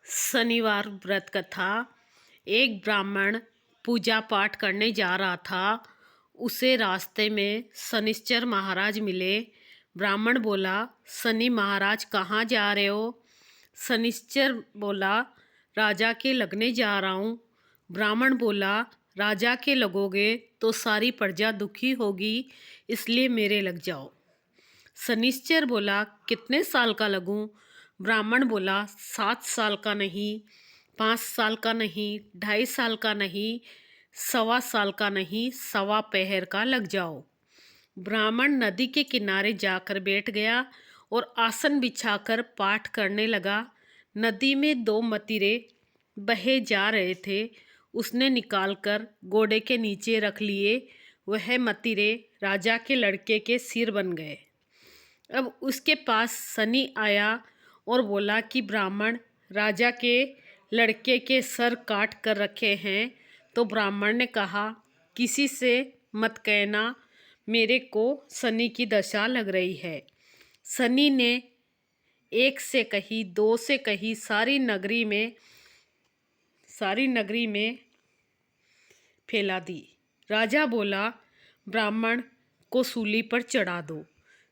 शनिवार व्रत कथा। एक ब्राह्मण पूजा पाठ करने जा रहा था। उसे रास्ते में शनिश्चर महाराज मिले। ब्राह्मण बोला, शनि महाराज कहाँ जा रहे हो? शनिश्चर बोला, राजा के लगने जा रहा हूँ। ब्राह्मण बोला, राजा के लगोगे तो सारी प्रजा दुखी होगी, इसलिए मेरे लग जाओ। शनिश्चर बोला, कितने साल का लगूं? ब्राह्मण बोला, 7 साल का नहीं, 5 साल का नहीं, 2.5 साल का नहीं, 1.25 साल का नहीं, 1.25 पहर का लग जाओ। ब्राह्मण नदी के किनारे जाकर बैठ गया और आसन बिछाकर पाठ करने लगा। नदी में 2 मतिरे बहे जा रहे थे। उसने निकालकर घोड़े के नीचे रख लिए। वह मतिरे राजा के लड़के के सिर बन गए। अब उसके पास शनि आया और बोला कि ब्राह्मण, राजा के लड़के के सर काट कर रखे हैं। तो ब्राह्मण ने कहा, किसी से मत कहना, मेरे को शनि की दशा लग रही है। शनि ने 1 से कही, 2 से कही, सारी नगरी में फैला दी। राजा बोला, ब्राह्मण को सूली पर चढ़ा दो।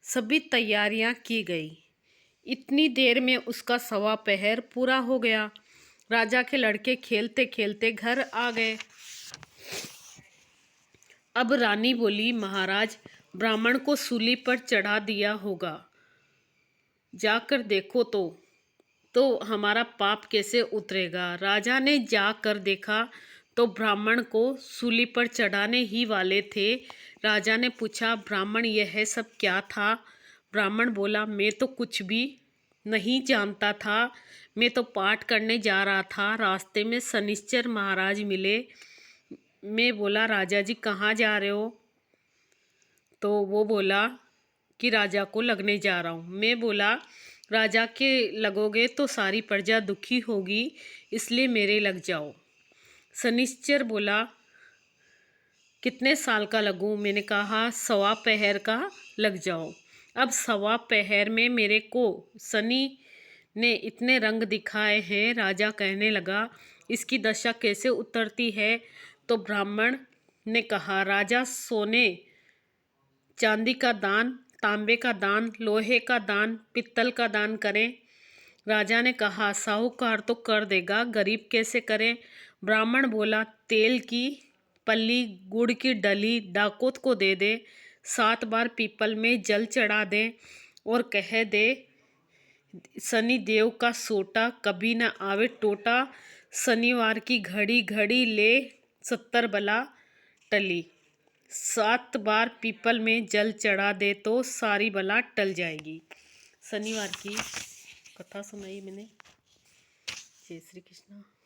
सभी तैयारियां की गई। इतनी देर में उसका 1.25 पहर पूरा हो गया। राजा के लड़के खेलते खेलते घर आ गए। अब रानी बोली, महाराज, ब्राह्मण को सूली पर चढ़ा दिया होगा, जाकर देखो तो हमारा पाप कैसे उतरेगा। राजा ने जाकर देखा तो ब्राह्मण को सूली पर चढ़ाने ही वाले थे। राजा ने पूछा, ब्राह्मण, यह सब क्या था? ब्राह्मण बोला, मैं तो कुछ भी नहीं जानता था। मैं तो पाठ करने जा रहा था। रास्ते में शनिश्चर महाराज मिले। मैं बोला, राजा जी कहाँ जा रहे हो? तो वो बोला कि राजा को लगने जा रहा हूँ। मैं बोला, राजा के लगोगे तो सारी प्रजा दुखी होगी, इसलिए मेरे लग जाओ। शनिश्चर बोला, कितने साल का लगूं? मैंने कहा, 1.25 पहर का लग जाओ। अब 1.25 पहर में मेरे को शनि ने इतने रंग दिखाए हैं। राजा कहने लगा, इसकी दशा कैसे उतरती है? तो ब्राह्मण ने कहा, राजा सोने चांदी का दान, तांबे का दान, लोहे का दान, पित्तल का दान करें। राजा ने कहा, साहूकार तो कर देगा, गरीब कैसे करें? ब्राह्मण बोला, तेल की पल्ली, गुड़ की डली डाकोत को दे दे, 7 बार पीपल में जल चढ़ा दे और कह दे, शनि देव का सोटा कभी न आवे टोटा, शनिवार की घड़ी घड़ी ले 70 बला टली। 7 बार पीपल में जल चढ़ा दे तो सारी बला टल जाएगी। शनिवार की कथा सुनाई मैंने। जय श्री कृष्ण।